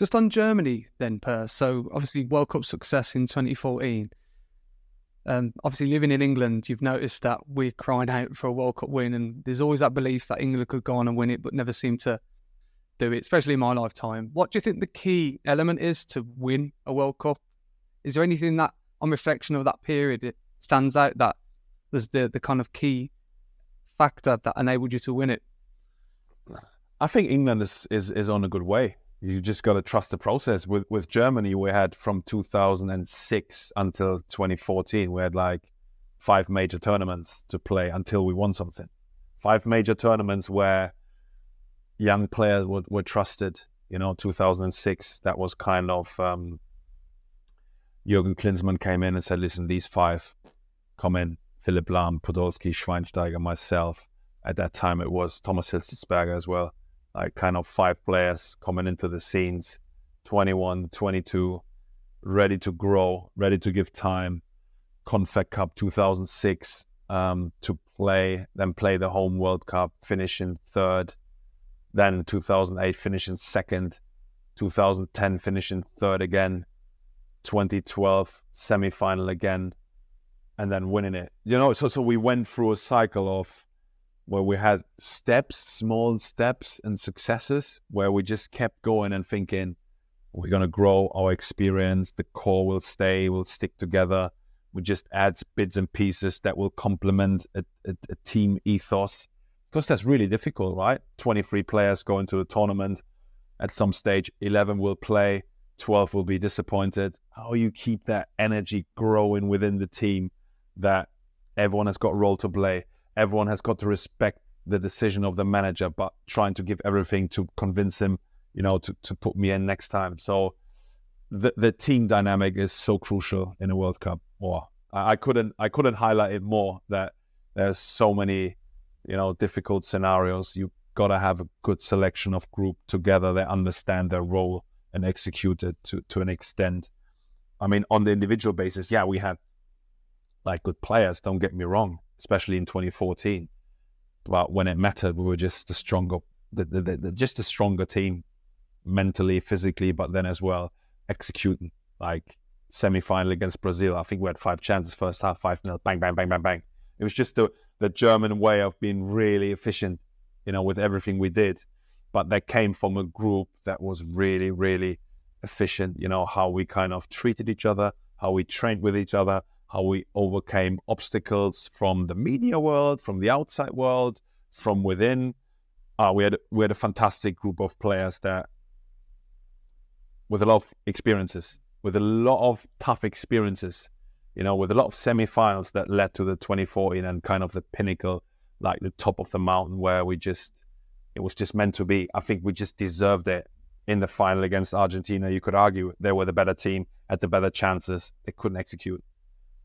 Just on Germany then, Per. So obviously World Cup success in 2014. Obviously living in England, you've noticed that we're crying out for a World Cup win, and there's always that belief that England could go on and win it, but never seem to do it, especially in my lifetime. What do you think the key element is to win a World Cup? Is there anything that, on reflection of that period, it stands out that was the kind of key factor that enabled you to win it? I think England is on a good way. You just got to trust the process. With Germany, we had from 2006 until 2014, we had like 5 major tournaments to play until we won something. 5 major tournaments where young players were trusted. 2006, that was kind of Jürgen Klinsmann came in and said, listen, these 5 come in. Philipp, Lahm, Podolski, Schweinsteiger, myself. At that time, it was Thomas Hitzelsberger as well. Like kind of 5 players coming into the scenes, 21, 22, ready to grow, ready to give time. Confed Cup 2006 to play the home World Cup, finishing 3rd. Then 2008 finishing 2nd, 2010 finishing 3rd again, 2012 semi-final again, and then winning it. So we went through a cycle of where we had small steps and successes where we just kept going and thinking, we're going to grow our experience, the core will stay, we'll stick together. We just add bits and pieces that will complement a team ethos. Because that's really difficult, right? 23 players go into the tournament. At some stage, 11 will play, 12 will be disappointed. How you keep that energy growing within the team, that everyone has got a role to play. Everyone has got to respect the decision of the manager, but trying to give everything to convince him, to put me in next time. So the team dynamic is so crucial in a World Cup. I couldn't highlight it more, that there's so many difficult scenarios. You got to have a good selection of group together that understand their role and execute it to an extent. I mean, on the individual basis, yeah, we had like good players, don't get me wrong, especially in 2014. But when it mattered, we were just a stronger team, mentally, physically, but then as well executing. Like semi-final against Brazil, I think we had 5 chances first half, 5-0, bang, bang, bang, bang, bang. It was just the German way of being really efficient, with everything we did. But that came from a group that was really, really efficient, how we kind of treated each other, how we trained with each other, how we overcame obstacles from the media world, from the outside world, from within. We had a fantastic group of players that, with a lot of experiences, with a lot of tough experiences, with a lot of semi-finals that led to the 2014 and kind of the pinnacle, like the top of the mountain where it was just meant to be. I think we just deserved it in the final against Argentina. You could argue they were the better team, had the better chances. They couldn't execute.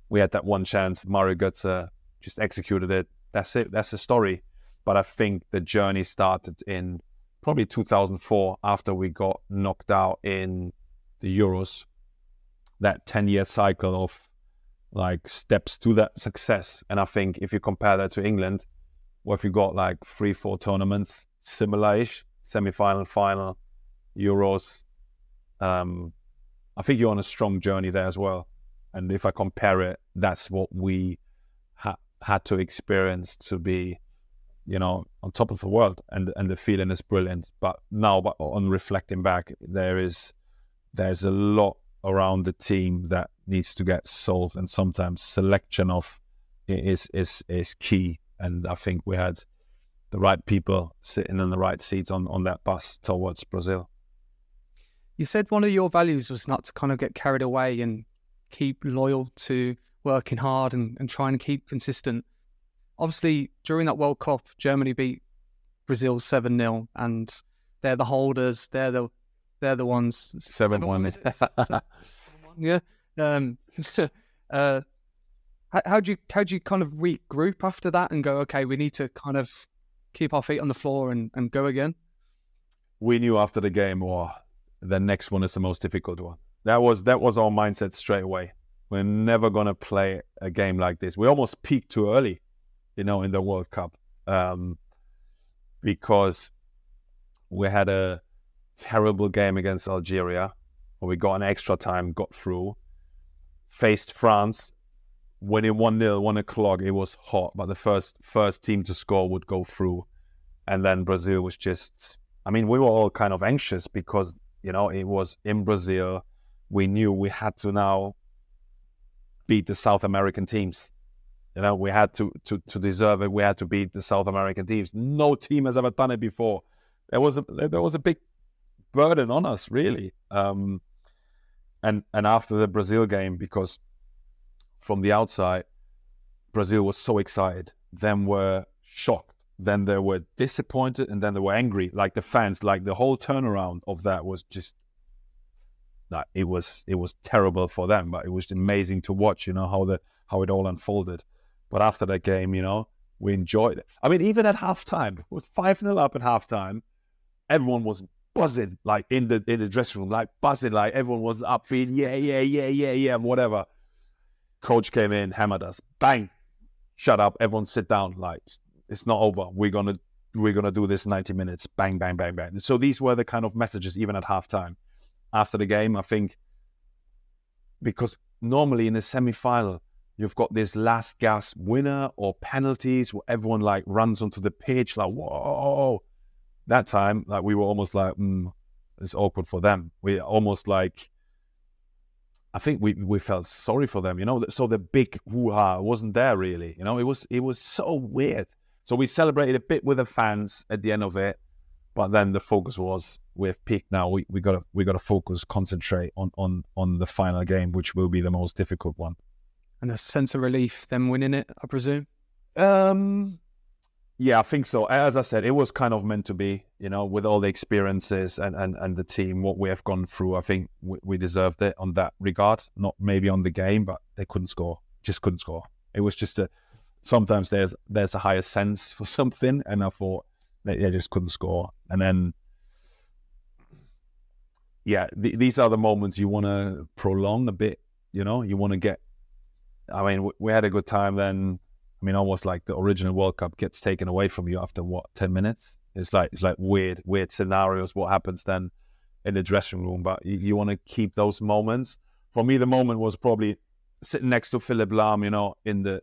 We had that one chance. Mario Götze just executed it. That's it. That's the story. But I think the journey started in probably 2004 after we got knocked out in the Euros. That 10-year cycle of like steps to that success. And I think if you compare that to England, where if you got like 3-4 tournaments, similar-ish, semi-final, final, Euros, I think you're on a strong journey there as well. And if I compare it, that's what we had to experience to be, on top of the world. And the feeling is brilliant. But now, on reflecting back, there's a lot around the team that needs to get solved, and sometimes selection of is key. And I think we had the right people sitting in the right seats on that bus towards Brazil. You said one of your values was not to kind of get carried away and keep loyal to working hard and trying to keep consistent. Obviously, during that World Cup, Germany beat Brazil 7-0, and they're the holders. They're the ones. 7-1. Yeah. How'd you kind of regroup after that and go, okay, we need to kind of keep our feet on the floor and go again? We knew after the game, the next one is the most difficult one. That was our mindset straight away. We're never going to play a game like this. We almost peaked too early, in the World Cup, because we had a terrible game against Algeria, where we got an extra time, got through, faced France, winning 1-0, 1 o'clock, it was hot, but the first team to score would go through. And then Brazil was just, I mean, we were all kind of anxious because, you know, it was in Brazil. We knew we had to now beat the South American teams. You know, we had to deserve it. We had to beat the South American teams. No team has ever done it before. There was a big burden on us, really. And after the Brazil game, because from the outside, Brazil was so excited, then were shocked, then they were disappointed, and then they were angry. Like the fans, like the whole turnaround of that was just, like, it was terrible for them, but it was amazing to watch, you know, how it all unfolded. But after that game, you know, we enjoyed it. I mean, even at halftime, with 5-0 up at halftime, everyone was buzzing, like in the dressing room, like buzzing, like everyone was upbeat, yeah, whatever. Coach came in, hammered us, bang, shut up, everyone sit down, like it's not over. We're gonna do this 90 minutes, bang, bang, bang, bang. So these were the kind of messages even at halftime. After the game, I think, because normally in a semi-final, you've got this last gasp winner or penalties where everyone like runs onto the pitch like, whoa. That time, like we were almost like, it's awkward for them. We almost like, I think we felt sorry for them, you know. So the big hoo-ha wasn't there really, you know. It was so weird. So we celebrated a bit with the fans at the end of it, but then the focus was, we've peaked now. We gotta focus, concentrate on the final game, which will be the most difficult one. And a sense of relief them winning it, I presume? Yeah, I think so. As I said, it was kind of meant to be, you know, with all the experiences and the team, what we have gone through. I think we deserved it on that regard. Not maybe on the game, but they couldn't score. Just couldn't score. It was just sometimes there's a higher sense for something, and I thought they just couldn't score. And then, yeah, these are the moments you want to prolong a bit, you know. You want to get, I mean, we had a good time then. I mean, almost like the original World Cup gets taken away from you after 10 minutes. It's like weird scenarios. What happens then in the dressing room? But you want to keep those moments. For me, the moment was probably sitting next to Philipp Lahm. You know, in the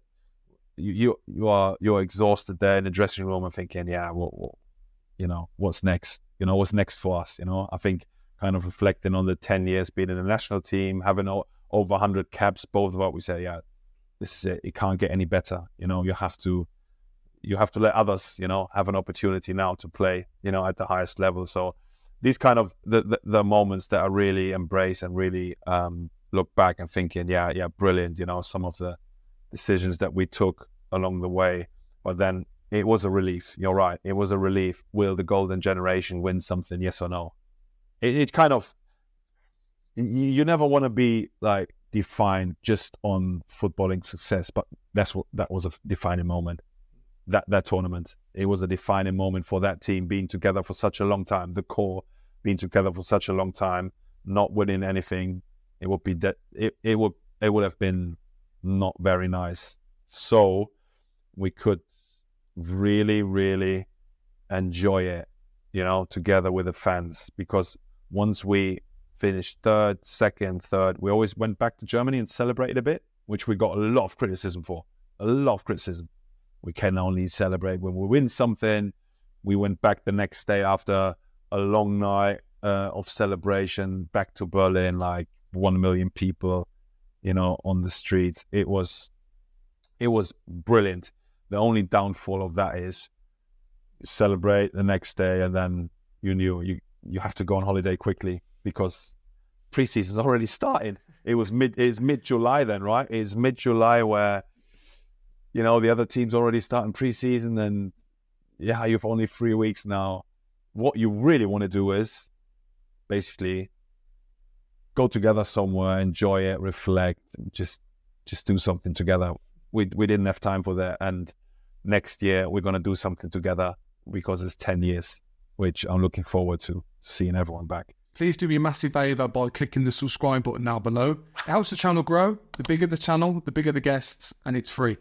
you're exhausted there in the dressing room and thinking, yeah, well, you know, what's next? You know, what's next for us? You know, I think kind of reflecting on the 10 years being in the national team, having over 100 caps, both of us, we say, yeah, this is it. It can't get any better. You know, you have to let others, you know, have an opportunity now to play, you know, at the highest level. So these kind of the moments that I really embrace and really look back and thinking, yeah, brilliant. You know, some of the decisions that we took along the way, but then it was a relief. You're right. It was a relief. Will the golden generation win something? Yes or no? It kind of, you never want to be like defined just on footballing success, but that was a defining moment. That tournament, it was a defining moment for that team being together for such a long time. The core being together for such a long time, not winning anything. It would be it would have been not very nice. So we could really, really enjoy it, you know, together with the fans, because once we finished second, third, we always went back to Germany and celebrated a bit, which we got a lot of criticism for. A lot of criticism. We can only celebrate when we win something. We went back the next day after a long night of celebration, back to Berlin, like 1 million people, you know, on the streets. It was brilliant. The only downfall of that is you celebrate the next day and then you knew you have to go on holiday quickly, because pre-season's already starting. It's mid-July then, right? It's mid-July where, you know, the other team's already starting pre-season, and yeah, you've only 3 weeks now. What you really want to do is basically go together somewhere, enjoy it, reflect, just do something together. We didn't have time for that, and next year we're going to do something together because it's 10 years, which I'm looking forward to seeing everyone back. Please do me a massive favour by clicking the subscribe button now below. It helps the channel grow. The bigger the channel, the bigger the guests, and it's free.